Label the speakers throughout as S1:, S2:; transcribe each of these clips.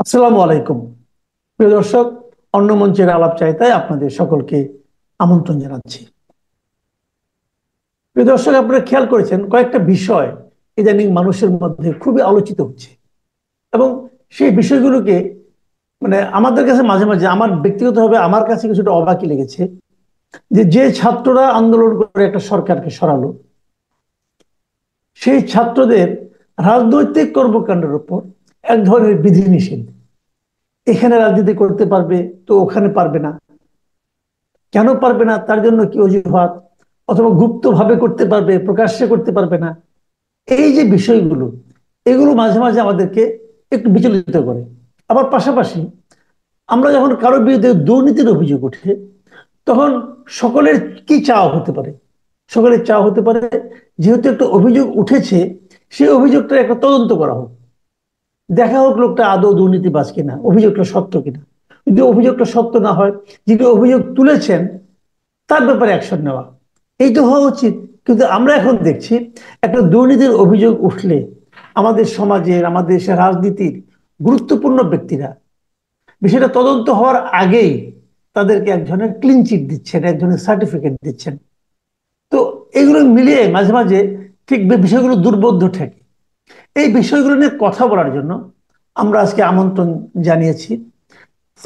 S1: আসসালামু আলাইকুম। প্রিয় দর্শক, অন্য মঞ্চের আলাপ চাইতায় আপনাদের সকলকে আমন্ত্রণ জানাচ্ছি। প্রিয় দর্শক, আপনারা খেয়াল করেছেন কয়েকটা বিষয় ইদানিং মানুষের মধ্যে খুবই আলোচিত হচ্ছে, এবং সেই বিষয়গুলোকে আমাদের কাছে মাঝে মাঝে, আমার ব্যক্তিগতভাবে আমার কাছে কিছুটা অবাকই লেগেছে। যে ছাত্ররা আন্দোলন করে একটা সরকারকে সরালো, সেই ছাত্রদের রাজনৈতিক কর্মকাণ্ডের উপর এক ধরনের বিধিনিষেধ। এখানে রাজনীতি করতে পারবে, তো ওখানে পারবে না। কেন পারবে না, তার জন্য কি অজুহাত? অথবা গুপ্ত ভাবে করতে পারবে, প্রকাশ্যে করতে পারবে না। এই যে বিষয়গুলো, এগুলো মাঝে মাঝে আমাদেরকে একটু বিচলিত করে। আবার পাশাপাশি আমরা যখন কারোর বিরুদ্ধে দুর্নীতির অভিযোগ ওঠে, তখন সকলের কি চাওয়া হতে পারে? সকলের চাওয়া হতে পারে, যেহেতু একটা অভিযোগ উঠেছে, সেই অভিযোগটা একটা তদন্ত করা হোক, দেখা হোক লোকটা আদৌ দুর্নীতিবাজ কিনা, অভিযোগটা সত্য কিনা। যদি অভিযোগটা সত্য না হয়, যিনি অভিযোগ তুলেছেন তার ব্যাপারে অ্যাকশন নেওয়া, এই তো হওয়া উচিত। কিন্তু আমরা এখন দেখছি, একটা দুর্নীতির অভিযোগ উঠলে আমাদের সমাজের, আমাদের দেশের রাজনীতির গুরুত্বপূর্ণ ব্যক্তিরা বিষয়টা তদন্ত হওয়ার আগেই তাদেরকে এক ধরনের ক্লিন চিট দিচ্ছেন, এক ধরনের সার্টিফিকেট দিচ্ছেন। তো এগুলো মিলিয়ে মাঝে মাঝে ঠিক বিষয়গুলো দুর্বোধ্য ঠেকে। এই বিষয়গুলো নিয়ে কথা বলার জন্য আমরা আজকে আমন্ত্রণ জানিয়েছি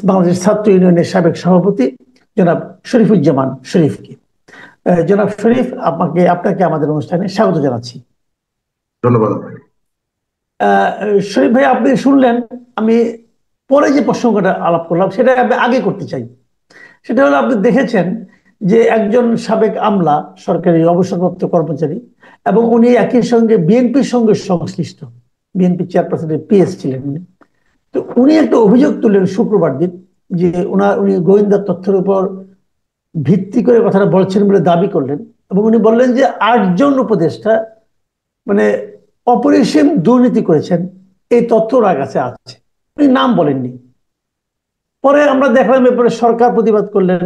S1: বাংলাদেশ ছাত্র ইউনিয়নের সাবেক সভাপতি জনাব শরীফুজ্জামান শরীফকে। জনাব শরীফ, আপনাকে আমাদের অনুষ্ঠানে স্বাগত জানাচ্ছি।
S2: ধন্যবাদ।
S1: আহ, শরীফ ভাই, আপনি শুনলেন আমি পরে যে প্রসঙ্গটা আলাপ করলাম সেটা আমি আগে করতে চাই। সেটা হলো, আপনি দেখেছেন যে একজন সাবেক আমলা, সরকারি অবসরপ্রাপ্ত কর্মচারী, এবং উনি একই সঙ্গে বিএনপির সঙ্গে সংশ্লিষ্ট, বিএনপি চেয়ারপারসনের পিএস ছিলেন উনি। তো উনি একটা অভিযোগ তুললেন শুক্রবার দিন, যে উনি গোয়েন্দা তথ্যের উপর ভিত্তি করে কথাটা বলছেন বলে দাবি করলেন। এবং উনি বললেন যে 8 জন উপদেষ্টা মানে অপরিসীম দুর্নীতি করেছেন, এই তথ্য ওনার কাছে আছে। উনি নাম বলেননি। পরে আমরা দেখলাম এরপরে সরকার প্রতিবাদ করলেন,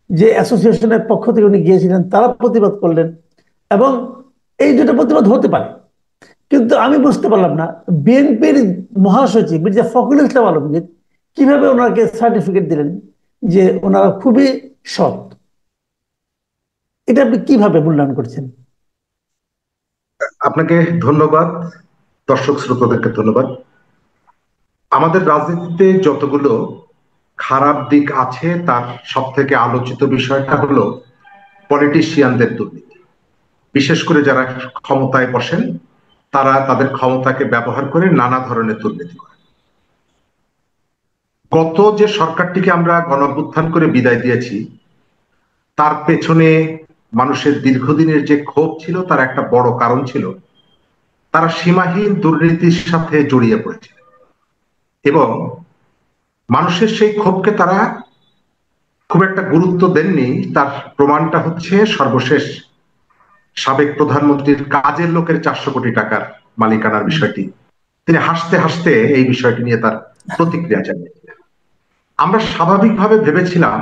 S1: যে অ্যাসোসিয়েশনের পক্ষ থেকে উনি গিয়েছিলেন তারা প্রতিবাদ করলেন। এবং এই দুটো প্রতিবাদ হতে পারে, কিন্তু আমি বুঝতে পারলাম না বিএনপির মহাসচিব মির্জা ফখরুল ইসলাম আলমগীর কিভাবে ওনাকে সার্টিফিকেট দিলেন যে ওনারা খুবই সৎ। এটা আপনি কিভাবে মূল্যায়ন করছেন?
S2: আপনাকে ধন্যবাদ, দর্শক শ্রোতাদেরকে ধন্যবাদ। আমাদের রাজনীতিতে যতগুলো খারাপ দিক আছে তার সব থেকে আলোচিত বিষয়টা হলো পলিটিশিয়ানদের দুর্নীতি। বিশেষ করে যারা ক্ষমতায় বসেন, তারা তাদের ক্ষমতাকে ব্যবহার করে নানা ধরনের দুর্নীতি করে। গত যে সরকারটিকে আমরা গণঅভ্যুত্থান করে বিদায় দিয়েছি, তার পেছনে মানুষের দীর্ঘদিনের যে ক্ষোভ ছিল, তার একটা বড় কারণ ছিল তারা সীমাহীন দুর্নীতির সাথে জড়িয়ে পড়েছে। এবং মানুষের সেই ক্ষোভকে তারা খুব একটা গুরুত্ব দেননি। তার প্রমাণটা হচ্ছে সর্বশেষ সাবেক প্রধানমন্ত্রীর কাজের লোকের 400 কোটি টাকার মালিকানার বিষয়টি। তিনি হাসতে হাসতে এই বিষয়টি নিয়ে তার প্রতিক্রিয়া জানিয়েছিলেন। আমরা স্বাভাবিকভাবে ভেবেছিলাম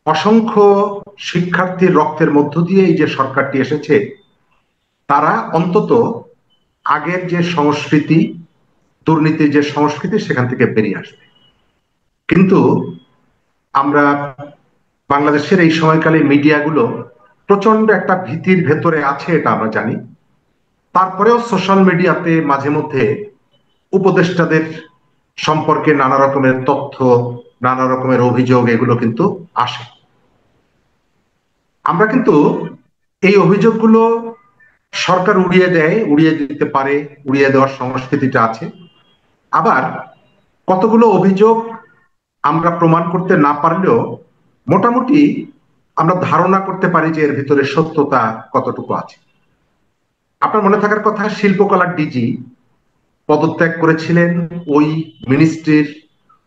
S2: অসংখ্য শিক্ষার্থীর রক্তের মধ্য দিয়ে এই যে সরকারটি এসেছে, তারা অন্তত আগের যে সংস্কৃতি, দুর্নীতির যে সংস্কৃতি, সেখান থেকে বেরিয়ে আসবে। কিন্তু আমরা বাংলাদেশের এই সময়কালে মিডিয়াগুলো প্রচন্ড একটা ভীতির ভেতরে আছে, এটা আমরা জানি। তারপরেও সোশ্যাল মিডিয়াতে মাঝে মধ্যে উপদেষ্টাদের সম্পর্কে নানা রকমের তথ্য, নানা রকমের অভিযোগ এগুলো কিন্তু আসে। আমরা কিন্তু এই অভিযোগগুলো সরকার উড়িয়ে দেয়, উড়িয়ে দিতে পারে, উড়িয়ে দেওয়ার সংস্কৃতিটা আছে। আবার কতগুলো অভিযোগ আমরা প্রমাণ করতে না পারলেও মোটামুটি আমরা ধারণা করতে পারি যে এর ভিতরে সত্যতা কতটুকু আছে। আপনার মনে থাকার কথা, শিল্পকলার ডিজি পদত্যাগ করেছিলেন ওই মিনিস্ট্রির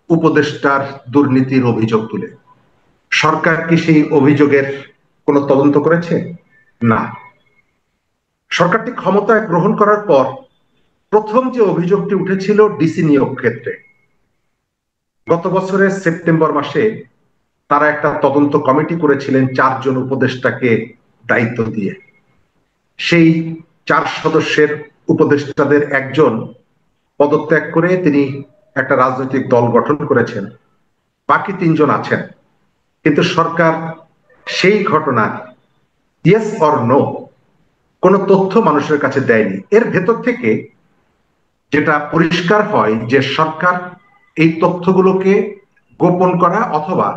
S2: উপদেষ্টার দুর্নীতির অভিযোগ তুলে। সরকার কি সেই অভিযোগের কোনো তদন্ত করেছে? না। সরকারটি ক্ষমতায় গ্রহণ করার পর প্রথম যে অভিযোগটি উঠেছিল ডিসি নিয়োগ ক্ষেত্রে, গত বছরের সেপ্টেম্বর মাসে তারা একটা তদন্ত কমিটি করেছিলেন 4 জন উপদেষ্টাকে দায়িত্ব দিয়ে। সেই 4 সদস্যের উপদেষ্টাদের একজন পদত্যাগ করে তিনি একটা রাজনৈতিক দল গঠন করেছেন, বাকি তিনজন আছেন, কিন্তু সরকার সেই ঘটনা ইয়েস অর নো কোনো তথ্য মানুষের কাছে দেয়নি। এর ভেতর থেকে যেটা পরিষ্কার হয় যে সরকার এই তথ্যগুলোকে গোপন করা অথবা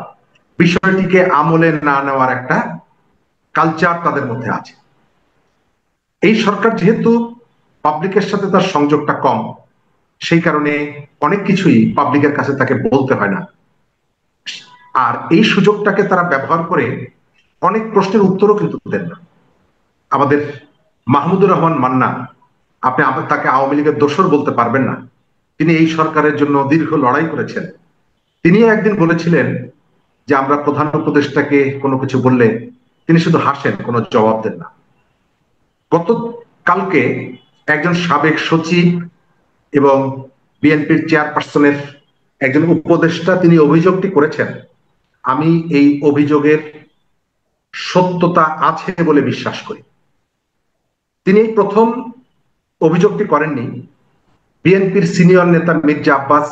S2: বিষয়টিকে আমলে না নেওয়ার একটা কালচার তাদের মধ্যে আছে। এই সরকার যেহেতু পাবলিকের সাথে তার সংযোগটা কম, সেই কারণে অনেক কিছুই পাবলিকের কাছে তাকে বলতে হয় না, আর এই সুযোগটাকে তারা ব্যবহার করে অনেক প্রশ্নের উত্তরও কিন্তু দেন না। আমাদের মাহমুদুর রহমান মান্না, আপনি তাকে আওয়ামী লীগের দোসর বলতে পারবেন না, তিনি এই সরকারের জন্য দীর্ঘ লড়াই করেছেন। তিনি একদিন বলেছিলেন যে আমরা প্রধান উপদেষ্টাকে কোনো কিছু বললে তিনি শুধু হাসেন, কোনো জবাব দেন না। গতকালকে একজন সাবেক সচিব এবং বিএনপির চেয়ারপারসনের একজন উপদেষ্টা তিনি অভিযোগটি করেছেন। আমি এই অভিযোগের সত্যতা আছে বলে বিশ্বাস করি। তিনি এই প্রথম অভিযোগটি করেননি। বিএনপির সিনিয়র নেতা মির্জা আব্বাস,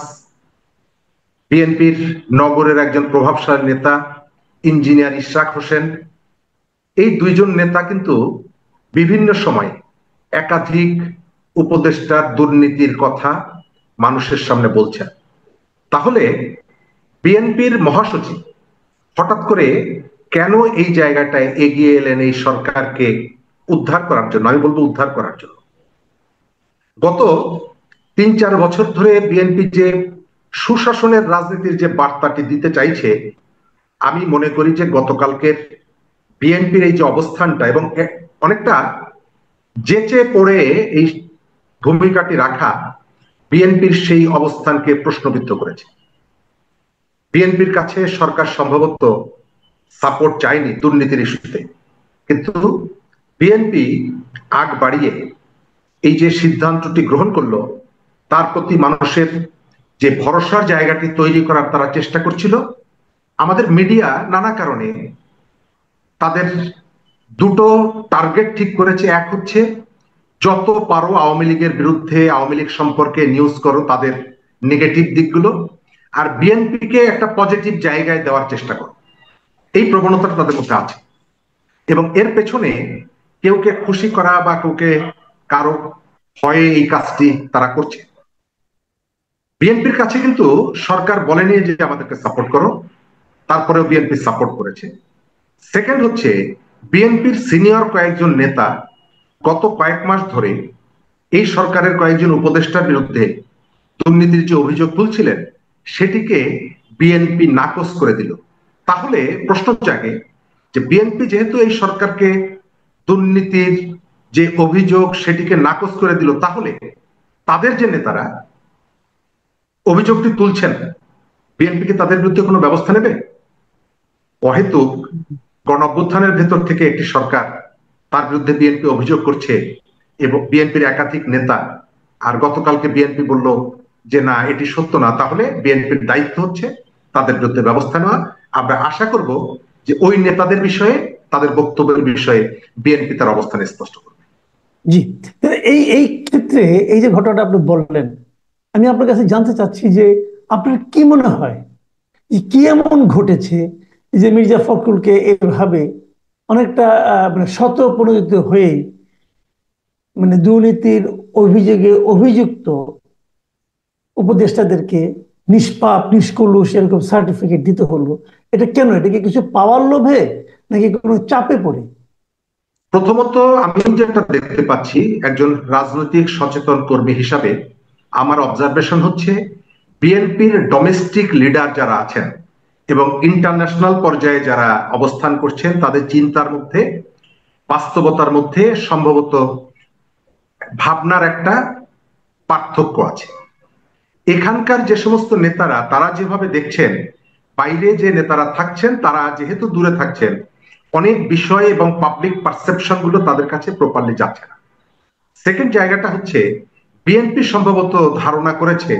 S2: বিএনপির নগরের একজন প্রভাবশালী নেতা ইঞ্জিনিয়ার ইশরাক হোসেন, এই দুইজন নেতা কিন্তু বিভিন্ন সময় একাধিক উপদেষ্টার দুর্নীতির কথা মানুষের সামনে বলছেন। তাহলে বিএনপির মহাসচিব হঠাৎ করে কেন এই জায়গাটায় এগিয়ে এলেন এই সরকারকে উদ্ধার করার জন্য? আমি বলবো উদ্ধার করার জন্য। গত ৩-৪ বছর ধরে বিএনপি যে সুশাসনের রাজনীতির যে বার্তাটি দিতে চাইছে, আমি মনে করি যে গতকালকের বিএনপির এই যে অবস্থানটা এবং অনেকটা যেচে পড়ে এই ভূমিকাটি রাখা বিএনপির সেই অবস্থানকে প্রশ্নবিদ্ধ করেছে। বিএনপির কাছে সরকার সম্ভবত সাপোর্ট চায়নি দুর্নীতির ইস্যুতে, কিন্তু বিএনপি আগ বাড়িয়ে এই যে সিদ্ধান্তটি গ্রহণ করলো তার প্রতি মানুষের যে ভরসার জায়গাটি তৈরি করার তারা চেষ্টা করছিল। আমাদের মিডিয়া নানা কারণে তাদের দুটো টার্গেট ঠিক করেছে। এক হচ্ছে যত পারো আওয়ামী লীগের বিরুদ্ধে, আওয়ামী লীগ সম্পর্কে নিউজ করো, তাদের নেগেটিভ দিকগুলো, আর বিএনপিকে একটা পজিটিভ জায়গায় দেওয়ার চেষ্টা করো। এই প্রবণতাটা তাদের মধ্যে আছে এবং এর পেছনে কেউকে খুশি করা বা কাউকে কারো ভয়ে এই কাজটি তারা করছে। বিএনপির কাছে কিন্তু সরকার বলেনি যে আমাদেরকে সাপোর্ট করো, তারপরেও বিএনপি সাপোর্ট করেছে। সেকেন্ড হচ্ছে বিএনপির সিনিয়র কয়েকজন নেতা গত কয়েক মাস ধরে এই সরকারের কয়েকজন উপদেষ্টার বিরুদ্ধে দুর্নীতির যে অভিযোগ তুলছিলেন সেটিকে বিএনপি নাকচ করে দিল। তাহলে প্রশ্ন জাগে যে বিএনপি যেহেতু এই সরকারকে দুর্নীতির যে অভিযোগ সেটিকে নাকচ করে দিল, তাহলে তাদের যে নেতারা অভিযোগটি তুলছেন বিএনপি কি তাদের বিরুদ্ধে কোনো ব্যবস্থা নেবে? অহেতুক গণঅভ্যুত্থানের ভেতর থেকে একটি সরকার, তার বিরুদ্ধে বিএনপি অভিযোগ করছে এবং বিএনপির একাধিক নেতা, আর গতকালকে বিএনপি বলল যে না এটি সত্য না, তাহলে বিএনপির দায়িত্ব হচ্ছে তাদের বিরুদ্ধে ব্যবস্থা নেওয়া। আমরা আশা করব যে ওই নেতাদের বিষয়ে, তাদের বক্তব্যের বিষয়ে বিএনপি তার অবস্থান স্পষ্ট করবে।
S1: জি, এই এই ক্ষেত্রে এই যে ঘটনাটা আপনি বললেন, আমি আপনার কাছে জানতে চাচ্ছি যে আপনার কি মনে হয় কি এমন ঘটেছে যে মির্জা ফখরুলকে এভাবে অনেকটা মানে স্বতঃপ্রণোদিত হয়ে মানে দুর্নীতির অভিযোগে অভিযুক্ত উপদেষ্টাদেরকে নিষ্পাপ নিষ্কলুষ এরকম সার্টিফিকেট দিতে হলো? এটা কেন? এটা কি কিছু পাওয়ার লোভে নাকি কোনো চাপে পড়ে?
S2: প্রথমত আমি যেটা দেখতে পাচ্ছি একজন রাজনৈতিক সচেতন কর্মী হিসাবে আমার অবজারভেশন হচ্ছে বিএনপির ডোমেস্টিক লিডার যারা আছেন এবং ইন্টারন্যাশনাল পর্যায়ে যারা অবস্থান করছেন তাদের চিন্তার মধ্যে, বাস্তবতার মধ্যে সম্ভবত ভাবনার একটা পার্থক্য আছে। এখানকার যে সমস্ত নেতারা তারা যেভাবে দেখছেন, বাইরে যে নেতারা থাকছেন তারা যেহেতু দূরে থাকছেন, অনেক বিষয় এবং পাবলিক পারসেপশন গুলো তাদের কাছে প্রপারলি যাচ্ছে না। সেকেন্ড জায়গাটা হচ্ছে বিএনপি সম্ভবত ধারণা করেছে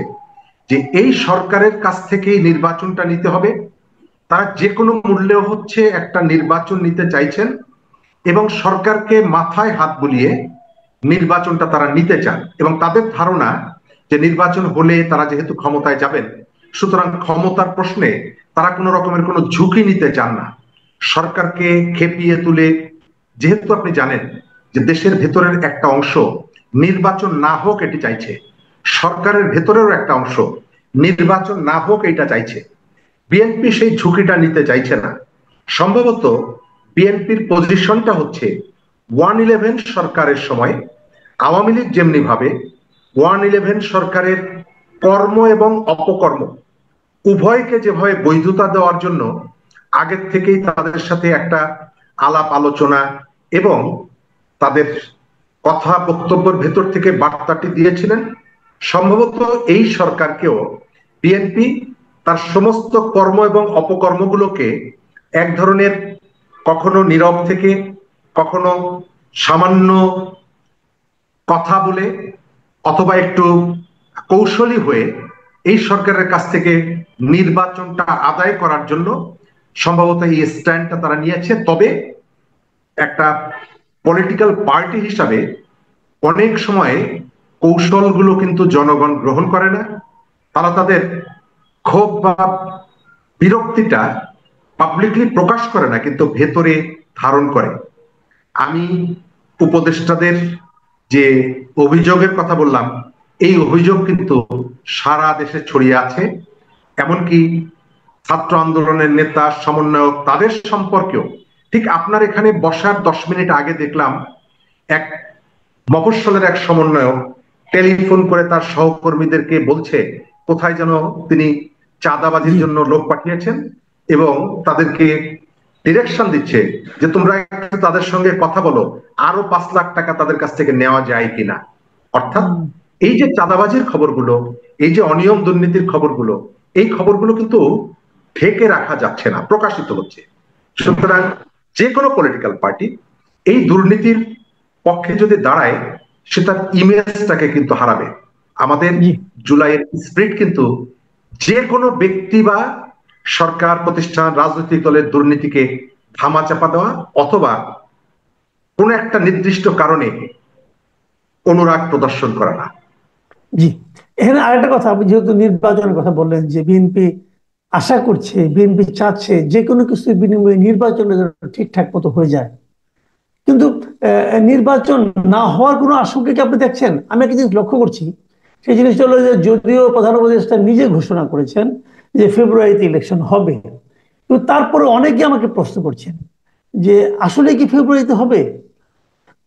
S2: যে এই সরকারের কাছ থেকেই নির্বাচনটা নিতে হবে। তারা যে কোনো মূল্যে হচ্ছে একটা নির্বাচন নিতে চাইছেন এবং সরকারকে মাথায় হাত বুলিয়ে নির্বাচনটা তারা নিতে চান এবং তাদের ধারণা যে নির্বাচন হলে তারা যেহেতু ক্ষমতায় যাবেন, সুতরাং ক্ষমতার প্রশ্নে তারা কোনো রকমের কোনো ঝুঁকি নিতে চান না। সরকারকে খেপিয়ে তুলে, যেহেতু আপনি জানেন যে দেশের ভেতরের একটা অংশ নির্বাচন না হোক এটি চাইছে, সরকারের ভেতরেরও একটা অংশ নির্বাচন না হোক এটা চাইছে। বিএনপি সেই ঝুঁকিটা নিতে চাইছে না। সম্ভবত বিএনপির পজিশনটা হচ্ছে 111 সরকারের সময় আওয়ামী লীগ যেমনি ভাবে 111 সরকারের কর্ম এবং অপকর্ম উভয়কে যেভাবে বৈধতা দেওয়ার জন্য আগের থেকেই তাদের সাথে একটা আলাপ আলোচনা এবং তাদের কথা বক্তব্যের ভেতর থেকে বার্তাটি দিয়েছিলেন, সম্ভবত এই সরকারকেও বিএনপি তার সমস্ত কর্ম এবং অপকর্মগুলোকে এক ধরনের কখনো নীরব থেকে, কখনো সামান্য কথা বলে, অথবা একটু কৌশলী হয়ে এই সরকারের কাছ থেকে নির্বাচনটা আদায় করার জন্য সম্ভবত এই স্ট্যান্ডটা তারা নিয়েছে। তবে একটা পলিটিক্যাল পার্টি হিসাবে অনেক সময় কৌশলগুলো কিন্তু জনগণ গ্রহণ করে না। তারা তাদের ক্ষোভ বা বিরক্তিটা পাবলিকলি প্রকাশ করে না, কিন্তু ভেতরে ধারণ করে। আমি উপদেষ্টাদের যে অভিযোগের কথা বললাম, এই অভিযোগ কিন্তু সারা দেশে ছড়িয়ে আছে। এমনকি ছাত্র আন্দোলনের নেতা, সমন্বয়ক, তাদের সম্পর্কেও ঠিক আপনার এখানে বসার 10 মিনিট আগে দেখলাম এক মফস্বলের এক সমন্বয়ক টেলিফোন করে তার সহকর্মীদেরকে বলছে কোথায় যেন তিনি চাঁদাবাজির জন্য লোক পাঠিয়েছেন, এবং তাদেরকে ডিরেকশন দিচ্ছে যে তোমরা একটু তাদের সঙ্গে কথা বলো, আরো 5 লাখ টাকা তাদের কাছ থেকে নেওয়া যায় কিনা। অর্থাৎ এই যে চাঁদাবাজির খবরগুলো, এই যে অনিয়ম দুর্নীতির খবরগুলো, এই খবরগুলো কিন্তু ঢেকে রাখা যাচ্ছে না, প্রকাশিত হচ্ছে। সুতরাং যে কোনো পলিটিক্যাল পার্টি এই দুর্নীতির পক্ষে যদি দাঁড়ায়, সে তার ইমেজটাকে কিন্তু হারাবে। আমাদের জুলাইয়ের স্পিরিট কিন্তু যে কোনো ব্যক্তি বা সরকার প্রতিষ্ঠান, রাজনৈতিক দলের দুর্নীতিকে ধামাচাপা দেওয়া অথবা কোন একটা নির্দিষ্ট কারণে অনুরাগ প্রদর্শন করা না।
S1: জি, এখানে আরেকটা কথা, আপনি যেহেতু নির্বাচনের কথা বললেন যে বিএনপি আশা করছে, বিএনপি চাচ্ছে যে কোনো কিছুর বিনিময়ে নির্বাচনের ঠিকঠাক মতো হয়ে যায়, কিন্তু নির্বাচন না হওয়ার কোনো আশঙ্কা কি আপনি দেখছেন? আমি একটা জিনিস লক্ষ্য করছি, সেই জিনিসটা হলো যে যদিও প্রধান উপদেষ্টা নিজে ঘোষণা করেছেন যে ফেব্রুয়ারিতে ইলেকশন হবে, কিন্তু তারপরে অনেকে আমাকে প্রশ্ন করছেন যে আসলে কি ফেব্রুয়ারিতে হবে?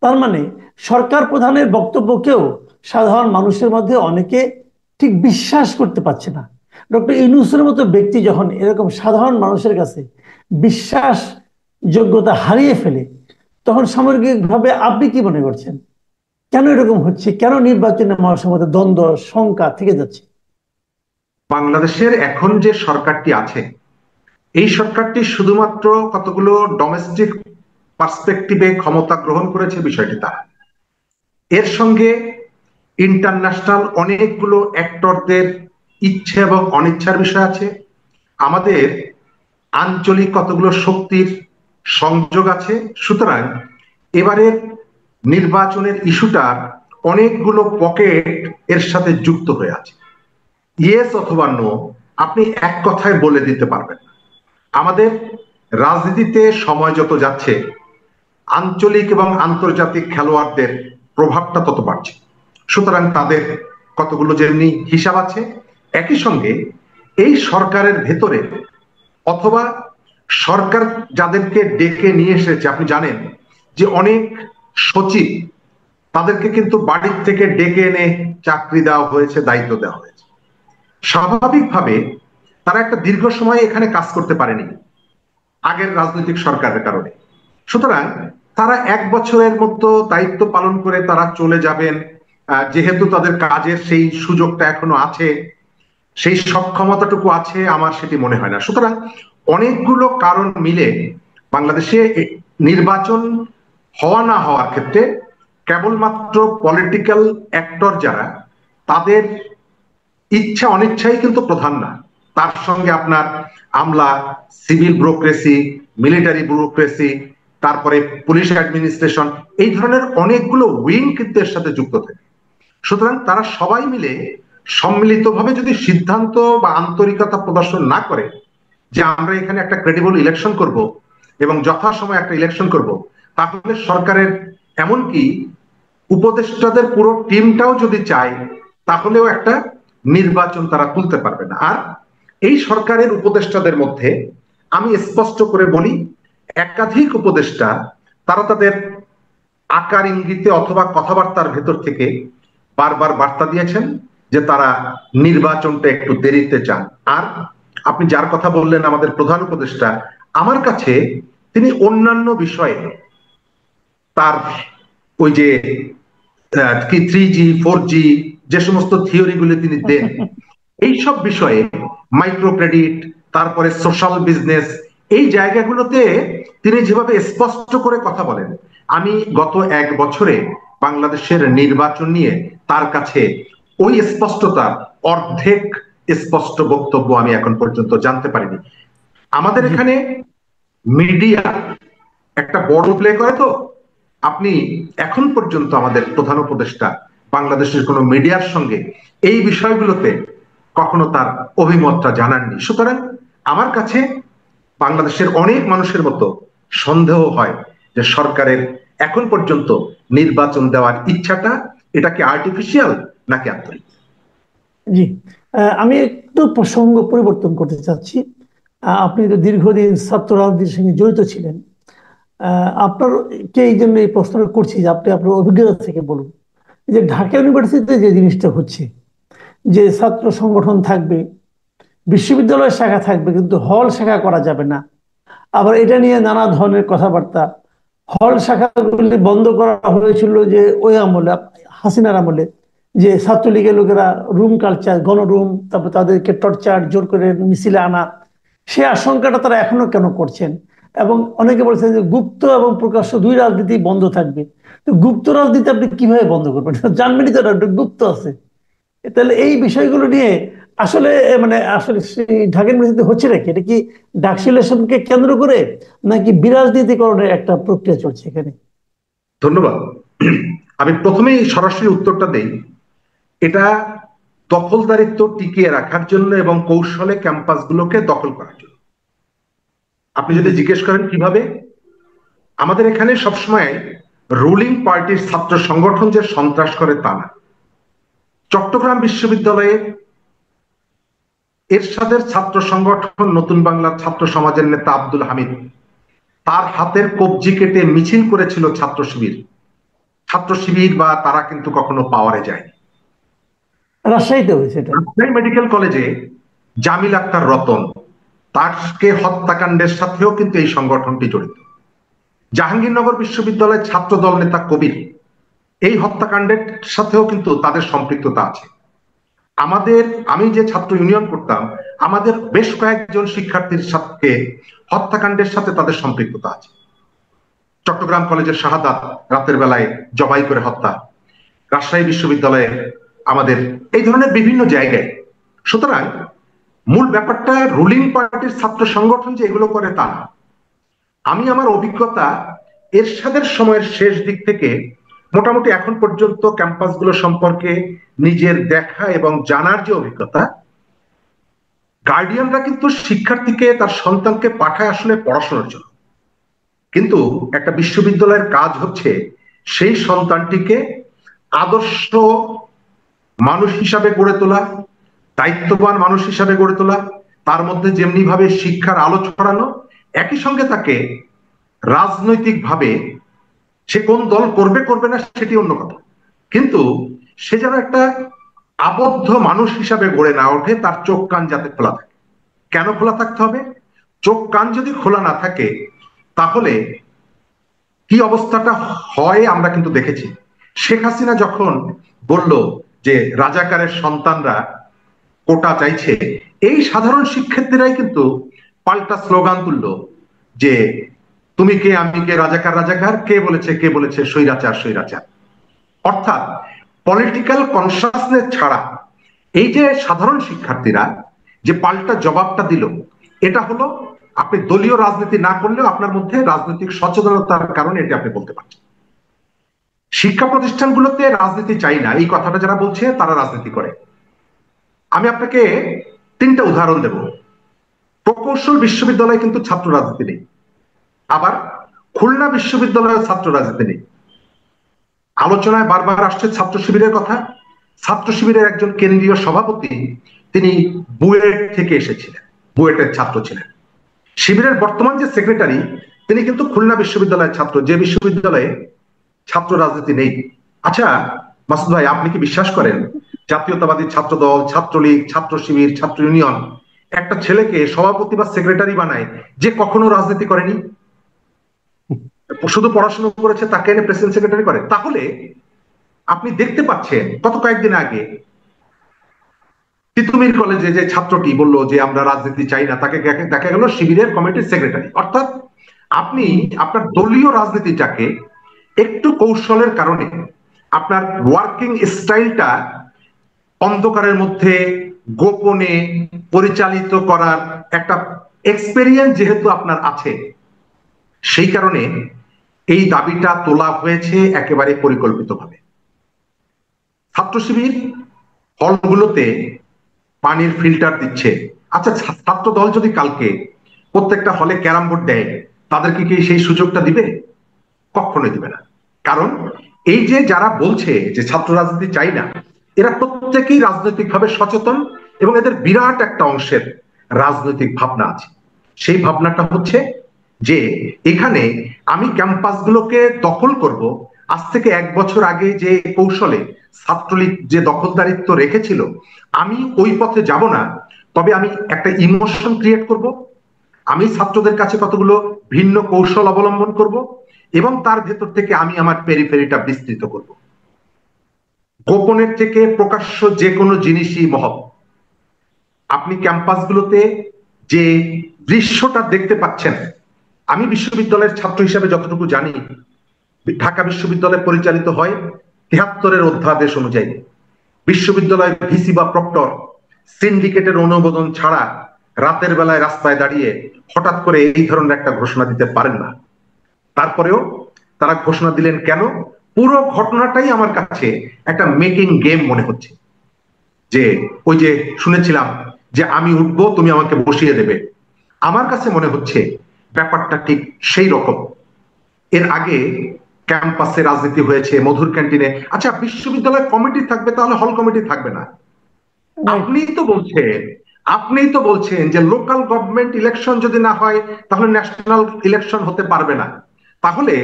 S1: তার মানে সরকার প্রধানের বক্তব্যকেও সাধারণ মানুষের মধ্যে অনেকে ঠিক বিশ্বাস করতে পারছে না। ডক্টর ইউনূসের মতো ব্যক্তি যখন এরকম সাধারণ মানুষের কাছে বিশ্বাস যোগ্যতা হারিয়ে ফেলে, তখন সামগ্রিকভাবে আপনি কি মনে করছেন কেন এরকম হচ্ছে? কেন নির্বাচনে মানুষের মধ্যে দ্বন্দ্ব, শঙ্কা থেকে যাচ্ছে?
S2: বাংলাদেশের এখন যে সরকারটি আছে, এই সরকারটি শুধুমাত্র কতগুলো ডোমেস্টিক পার্সপেক্টিভে ক্ষমতা গ্রহণ করেছে বিষয়টি তা। এর সঙ্গে ইন্টারন্যাশনাল অনেকগুলো অ্যাক্টরদের ইচ্ছে এবং অনিচ্ছার বিষয় আছে। আমাদের আঞ্চলিক কতগুলো শক্তির সংযোগ আছে। সুতরাং এবারের নির্বাচনের ইস্যুটার অনেকগুলো পকেট এর সাথে যুক্ত হয়ে আছে। ইয়েস অথবা নো আপনি এক কথায় বলে দিতে পারবেন না। আমাদের রাজনীতিতে সময় যত যাচ্ছে, আঞ্চলিক এবং আন্তর্জাতিক খেলোয়াড়দের প্রভাবটা তত বাড়ছে। সুতরাং তাদের কতগুলো যেমনি হিসাব আছে, একই সঙ্গে এই সরকারের ভেতরে অথবা সরকার যাদেরকে ডেকে নিয়ে এসেছে, আপনি জানেন যে অনেক সচিব তাদেরকে কিন্তু বাড়ির থেকে ডেকে এনে চাকরি দেওয়া হয়েছে, দায়িত্ব দেওয়া হয়েছে। স্বাভাবিকভাবে তারা একটা দীর্ঘ সময় এখানে কাজ করতে পারেনি আগের রাজনৈতিক সরকারের কারণে। সুতরাং তারা 1 বছরের মতো দায়িত্ব পালন করে তারা চলে যাবেন, যেহেতু তাদের কাজের সেই সুযোগটা এখনো আছে, সেই সক্ষমতাটুকু আছে, আমার সেটি মনে হয় না। সুতরাং অনেকগুলো কারণ মিলে বাংলাদেশে নির্বাচন হওয়া না হওয়ার ক্ষেত্রে কেবলমাত্র পলিটিক্যাল অ্যাক্টর যারা, তাদের ইচ্ছা অনিচ্ছাই কিন্তু প্রধান না। তার সঙ্গে আপনার আমলা, সিভিল ব্যুরোক্রেসি, মিলিটারি ব্যুরোক্রেসি, তারপরে পুলিশ অ্যাডমিনিস্ট্রেশন, এই ধরনের অনেকগুলো উইং কিন্তু এর সাথে যুক্ত থাকে। সুতরাং তারা সবাই মিলে সম্মিলিতভাবে যদি সিদ্ধান্ত বা আন্তরিকতা প্রদর্শন না করে যে আমরা এখানে একটা ক্রেডিবল ইলেকশন করব এবং যথাসময়ে একটা ইলেকশন করব, তাহলে সরকারের এমনকি উপদেষ্টাদের পুরো টিমটাও যদি চায় তাহলেও একটা নির্বাচন তারা তুলতে পারবে না। আর এই সরকারের উপদেষ্টাদের মধ্যে আমি স্পষ্ট করে বলি, একাধিক উপদেষ্টা তারা তাদের আকার ইঙ্গিতে অথবা কথাবার্তার ভেতর থেকে বারবার বার্তা দিয়েছেন যে তারা নির্বাচনটা একটু দেরিতে চান। আর আপনি যার কথা বললেন আমাদের প্রধান উপদেষ্টা, আমার কাছে তিনি অন্যান্য বিষয়ে তার ওই যে কি 3G 4G যে সমস্ত থিওরিগুলি তিনি দেন, এইসব বিষয়ে মাইক্রো ক্রেডিট, তারপরে সোশ্যাল বিজনেস, এই জায়গাগুলোতে তিনি যেভাবে স্পষ্ট করে কথা বলেন, আমি গত 1 বছরে বাংলাদেশের নির্বাচন নিয়ে তার কাছে ওই স্পষ্টতার অর্ধেক স্পষ্ট বক্তব্য আমি এখন পর্যন্ত জানতে পারিনি। আমাদের এখানে মিডিয়া একটা বড় প্লে করে, তো আপনি এখন পর্যন্ত আমাদের প্রধান উপদেষ্টা বাংলাদেশের কোন মিডিয়ার সঙ্গে এই বিষয়গুলোতে কখনো তার অভিমতটা জানাননি। সুতরাং আমার কাছে বাংলাদেশের অনেক মানুষের মতো সন্দেহ হয় যে সরকারের এখন পর্যন্ত নির্বাচন দেওয়ার ইচ্ছাটা এটা কি আর্টিফিশিয়াল নাকি আন্তরিক।
S1: জি, আমি একটু প্রসঙ্গ পরিবর্তন করতে চাচ্ছি। আপনি তো দীর্ঘদিন ছাত্র রাজনীতির সঙ্গে জড়িত ছিলেন, আপনার কে এই জন্য এই প্রশ্নটা করছি যে আপনি আপনার অভিজ্ঞতা থেকে বলুন যে ঢাকা ইউনিভার্সিটিতে যে জিনিসটা হচ্ছে, যে ছাত্র সংগঠন থাকবে, বিশ্ববিদ্যালয়ের শাখা থাকবে, কিন্তু হল শাখা করা যাবে না। আবার এটা নিয়ে নানা ধরনের কথাবার্তা। হল শাখাগুলি বন্ধ করা হয়েছিল যে ওই আমলে, হাসিনার আমলে, যে ছাত্রলীগের লোকেরা রুম কালচার, গণরুম, তারপর তাদেরকে টর্চার, জোর করে মিছিলে আনা, সে আশঙ্কাটা তারা এখনো কেন করছেন? এবং অনেকে বলছেন যে গুপ্ত এবং প্রকাশ্য দুই রাজনীতি বন্ধ থাকবে। তো গুপ্ত রাজনীতি আপনি কিভাবে বন্ধ করবেন? জানবেনই তো, একটা গুপ্ত আছে। তাহলে এই বিষয়গুলো নিয়ে আসলে আসলে সেই ঢাকা ইউনিভার্সিটি হচ্ছে নাকি? এটা কি ডাকসিলেশনকে কেন্দ্র করে নাকি বিরাজনীতিকরণের একটা প্রক্রিয়া চলছে এখানে?
S2: ধন্যবাদ। আমি প্রথমেই সরাসরি উত্তরটা দেই। এটা দখলদারিত্ব টিকিয়ে রাখার জন্য এবং কৌশলে ক্যাম্পাসগুলোকে দখল করার জন্য। আপনি যদি জিজ্ঞেস করেন কিভাবে, আমাদের এখানে সবসময় রুলিং পার্টির ছাত্র সংগঠন যে সন্ত্রাস করে তা না। চট্টগ্রাম বিশ্ববিদ্যালয়ে এরশাদের ছাত্র সংগঠন নতুন বাংলার ছাত্র সমাজের নেতা আব্দুল হামিদ তার হাতের কবজি কেটে মিছিল করেছিল ছাত্র শিবির। ছাত্র শিবির বা তারা কিন্তু কখনো পাওয়ারে যায়নি।
S1: রাজশাহীতে হয়েছে এটা।
S2: রাজশাহী মেডিকেল কলেজে জামিল আক্তার রতন, তাকে হত্যাকাণ্ডের সাথেও কিন্তু এই সংগঠনটি জড়িত। জাহাঙ্গীরনগর বিশ্ববিদ্যালয়ের ছাত্র দল নেতা কবির, এই হত্যাকাণ্ডের সাথেও কিন্তু তাদের সম্পৃক্ততা আছে। আমি যে ছাত্র ইউনিয়ন করতাম, আমাদের বেশ কয়েকজন শিক্ষার্থীর সাথে হত্যাকাণ্ডের সাথে তাদের সম্পৃক্ততা আছে। চট্টগ্রাম কলেজের শাহাদাত রাতের বেলায় জবাই করে হত্যা, রাজশাহী বিশ্ববিদ্যালয়ে আমাদের এই ধরনের বিভিন্ন জায়গায়। সুতরাং মূল ব্যাপারটা রুলিং পার্টির ছাত্র সংগঠন যে এগুলো করে তা না। আমি আমার অভিজ্ঞতা এরশাদের সময়ের শেষ দিক থেকে মোটামুটি এখন পর্যন্ত ক্যাম্পাসগুলো সম্পর্কে নিজের দেখা এবং জানার যে অভিজ্ঞতা, গার্ডিয়ানরা কিন্তু শিক্ষার্থীকে, তার সন্তানকে পাঠায় আসলে পড়াশোনার জন্য, কিন্তু একটা বিশ্ববিদ্যালয়ের কাজ হচ্ছে সেই সন্তানটিকে আদর্শ মানুষ হিসাবে গড়ে তোলা, দায়িত্ববান মানুষ হিসাবে গড়ে তোলা, তার মধ্যে যেমনি ভাবে শিক্ষার আলো ছড়ানো, একই সঙ্গে তাকে রাজনৈতিক ভাবে সে কোন দল করবে করবে না সেটি অন্য কথা, কিন্তু সে যেন একটা আবদ্ধ মানুষ হিসাবে গড়ে না ওঠে, তার চোখ কান যাতে খোলা থাকে। কেন খোলা থাকতে হবে? চোখ কান যদি খোলা না থাকে তাহলে কি অবস্থাটা হয় আমরা কিন্তু দেখেছি। শেখ হাসিনা যখন বলল যে রাজাকারের সন্তানরা কোটা চাইছে, এই সাধারণ শিক্ষার্থীরাই কিন্তু পাল্টা স্লোগান তুললো যে তুমি কে, আমি কে, রাজাকার রাজাকার, কে বলেছে স্বৈরাচার স্বৈরাচার। অর্থাৎ পলিটিক্যাল কনসাসনেস ছাড়া এই যে সাধারণ শিক্ষার্থীরা যে পাল্টা জবাবটা দিল, এটা হলো আপনি দলীয় রাজনীতি না করলেও আপনার মধ্যে রাজনৈতিক সচেতনতার কারণে এটা আপনি বলতে পারছেন। শিক্ষা প্রতিষ্ঠানগুলোতে রাজনীতি চাই না এই কথাটা যারা বলছে তারা রাজনীতি করে। আমি আপনাকে তিনটা উদাহরণ দেব। প্রকৌশল বিশ্ববিদ্যালয়ে কিন্তু ছাত্র রাজনীতি নেই, আবার খুলনা বিশ্ববিদ্যালয়ের ছাত্র রাজনীতি নেই। আলোচনায় বারবার আসছে ছাত্র শিবিরের কথা। ছাত্র শিবিরের একজন কেন্দ্রীয় সভাপতি, তিনি বুয়েট থেকে এসেছিলেন, বুয়েটের ছাত্র ছিলেন। শিবিরের বর্তমান যে সেক্রেটারি, তিনি কিন্তু খুলনা বিশ্ববিদ্যালয়ের ছাত্র, যে বিশ্ববিদ্যালয়ে ছাত্র রাজনীতি নেই। আচ্ছা মাসুদ ভাই, আপনি কি বিশ্বাস করেন জাতীয়তাবাদী ছাত্র দল, ছাত্রলীগ, ছাত্র শিবির, ছাত্র ইউনিয়ন একটা ছেলেকে সভাপতি বা সেক্রেটারি বানায় যে কখনো রাজনীতি করেনি, শুধু পড়াশোনা করেছে, তাকে এনে প্রেসিডেন্ট সেক্রেটারি করে? তাহলে আপনি দেখতে পাচ্ছেন গত কয়েকদিন আগে তিতুমির কলেজে যে ছাত্রটি বলল যে আমরা রাজনীতি চাই না, তাকে দেখা গেল শিবিরের কমিটির সেক্রেটারি। অর্থাৎ আপনি আপনার দলীয় রাজনীতিটাকে একটু কৌশলের কারণে আপনার ওয়ার্কিং স্টাইলটা অন্ধকারের মধ্যে গোপনে পরিচালিত করার একটা এক্সপেরিয়েন্স যেহেতু আপনার আছে, সেই কারণে এই দাবিটা তোলা হয়েছে একেবারে পরিকল্পিতভাবে। ছাত্র শিবির হলগুলোতে পানির ফিল্টার দিচ্ছে। আচ্ছা, ছাত্র দল যদি কালকে প্রত্যেকটা হলে ক্যারাম বোর্ড দেয়, তাদেরকে কি সেই সুযোগটা দিবে? কখনোই দিবে না। কারণ এই যে যারা বলছে যে ছাত্র রাজনীতি চাই না, এরা প্রত্যেকেই রাজনৈতিকভাবে সচেতন এবং এদের বিরাট একটা অংশের রাজনৈতিক ভাবনা আছে। সেই ভাবনাটা হচ্ছে যে এখানে আমি ক্যাম্পাসগুলোকে দখল করব। আজ থেকে 1 বছর আগে যে কৌশলে ছাত্রলীগ যে দখলদারিত্ব রেখেছিল, আমি ওই পথে যাব না। তবে আমি একটা ইমোশন ক্রিয়েট করব, আমি ছাত্রদের কাছে কতগুলো ভিন্ন কৌশল অবলম্বন করব এবং তার ভেতর থেকে আমি আমার পেরিফেরিটা বিস্তৃত করব। গোপনের থেকে প্রকাশ্য যে কোনো জিনিসই মহৎ। আপনি ক্যাম্পাসগুলোতে যে দৃশ্যটা দেখতে পাচ্ছেন, আমি বিশ্ববিদ্যালয়ের ছাত্র হিসাবে যতটুকু জানি, ঢাকা বিশ্ববিদ্যালয় পরিচালিত হয় 73-এর অধ্যাদেশ অনুযায়ী। বিশ্ববিদ্যালয়ের ভিসি বা প্রক্টর সিন্ডিকেটের অনুমোদন ছাড়া রাতের বেলায় রাস্তায় দাঁড়িয়ে হঠাৎ করে এই ধরনের একটা ঘোষণা দিতে পারেন না। তারপরেও তারা ঘোষণা দিলেন কেন? পুরো ঘটনাটাই আমার কাছে একটা মেকিং গেম মনে হচ্ছে। যে ওই যে শুনেছিলাম যে আমি উঠবো, তুমি আমাকে বসিয়ে দেবে, আমার কাছে মনে হচ্ছে ব্যাপারটা ঠিক সেই রকম। এর আগে ক্যাম্পাসে রাজনীতি হয়েছে, মধুর ক্যান্টিনে। আচ্ছা, বিশ্ববিদ্যালয় কমিটি থাকবে, তাহলে হল কমিটি থাকবে না? আপনিই তো বলছেন যে লোকাল গভর্নমেন্ট ইলেকশন যদি না হয় তাহলে ন্যাশনাল ইলেকশন হতে পারবে না। তাহলে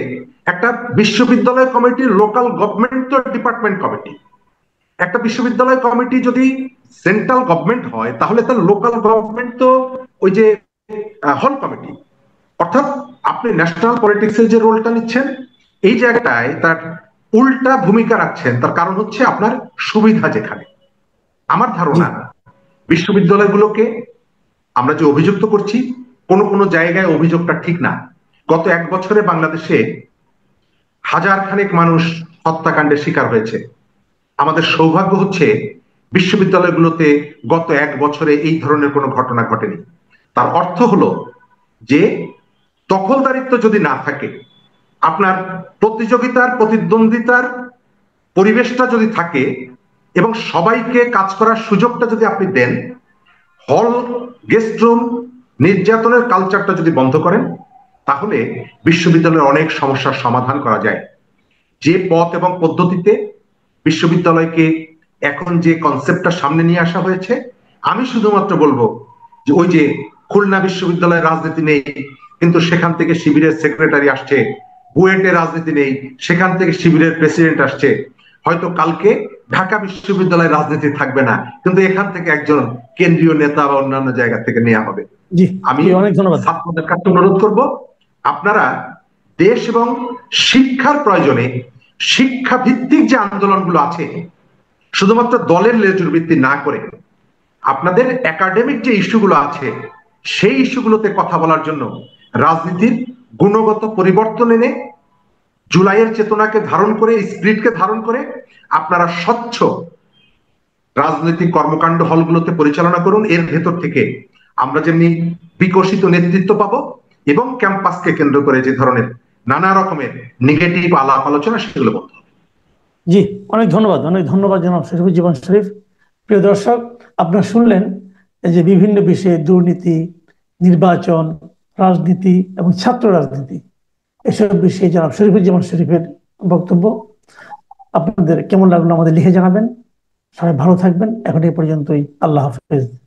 S2: একটা বিশ্ববিদ্যালয় কমিটি লোকাল গভর্নমেন্ট তো ডিপার্টমেন্ট কমিটি, একটা বিশ্ববিদ্যালয় কমিটি যদি সেন্ট্রাল গভর্নমেন্ট হয় তাহলে তার লোকাল গভর্নমেন্ট তো ওই যে হল কমিটি। অর্থাৎ আপনি ন্যাশনাল পলিটিক্সের যে রোলটা নিচ্ছেন, এই জায়গাটায় তার উল্টা ভূমিকা রাখছেন। তার কারণ হচ্ছে আপনার সুবিধা যেখানে। আমার ধারণা বিশ্ববিদ্যালয়গুলোকে আমরা যে অভিযুক্ত করছি, কোনো কোনো জায়গায় অভিযোগটা ঠিক না। গত 1 বছরে বাংলাদেশে হাজার খানেক মানুষ হত্যাকাণ্ডের শিকার হয়েছে। আমাদের সৌভাগ্য হচ্ছে বিশ্ববিদ্যালয়গুলোতে গত 1 বছরে এই ধরনের কোনো ঘটনা ঘটেনি। তার অর্থ হলো যে দখলদারিত্ব যদি না থাকে, আপনার প্রতিযোগিতার প্রতিদ্বন্দ্বিতার পরিবেশটা যদি থাকে এবং সবাইকে কাজ করার সুযোগটা যদি আপনি দেন, হল, গেস্ট রুম, নির্যাতনের কালচারটা যদি বন্ধ করেন, তাহলে বিশ্ববিদ্যালয়ের অনেক সমস্যার সমাধান করা যায়। যে পথ এবং পদ্ধতিতে বিশ্ববিদ্যালয়কে এখন যে কনসেপ্টটা সামনে নিয়ে আসা হয়েছে, আমি শুধুমাত্র বলবো যে ওই যে খুলনা বিশ্ববিদ্যালয়ের রাজনীতি নেই কিন্তু সেখান থেকে শিবিরের সেক্রেটারি আসছে, বুয়েটের রাজনীতি নেই সেখান থেকে শিবিরের প্রেসিডেন্ট আসছে, হয়তো কালকে ঢাকা বিশ্ববিদ্যালয়ের রাজনীতি থাকবে না কিন্তু এখান থেকে একজন কেন্দ্রীয় নেতা বা অন্যান্য জায়গা থেকে নেওয়া হবে। আমি
S1: অনেক ধন্যবাদ।
S2: ছাত্রদের কাছে অনুরোধ করব, আপনারা দেশ এবং শিক্ষার প্রয়োজনে শিক্ষা ভিত্তিক যে আন্দোলনগুলো আছে, শুধুমাত্র দলের লেজুর ভিত্তি না করে আপনাদের একাডেমিক যে ইস্যুগুলো আছে সেই ইস্যুগুলোতে কথা বলার জন্য রাজনীতির গুণগত পরিবর্তন এনে জুলাইয়ের চেতনাকে ধারণ করে, স্পিরিটকে ধারণ করে আপনারা স্বচ্ছ রাজনৈতিক কর্মকাণ্ড হলগুলোতে পরিচালনা করুন। এর ভেতর থেকে আমরা যেমনি বিকশিত নেতৃত্ব পাবো এবং ক্যাম্পাসকে কেন্দ্র করে যে ধরনের নানা রকমের নেগেটিভ আলাপ আলোচনা সেগুলো বন্ধ হবে।
S1: জি, অনেক ধন্যবাদ, অনেক ধন্যবাদ জনাব শরীফুজ্জামান শরীফ। প্রিয় দর্শক, আপনারা শুনলেন যে বিভিন্ন বিষয়ে দুর্নীতি, নির্বাচন, রাজনীতি এবং ছাত্র রাজনীতি, এসব বিষয়ে জনাব শরীফুজ্জামান শরীফের বক্তব্য। আপনাদের কেমন লাগলো আমাদের লিখে জানাবেন। সবাই ভালো থাকবেন। এখন এই পর্যন্তই। আল্লাহ হাফেজ।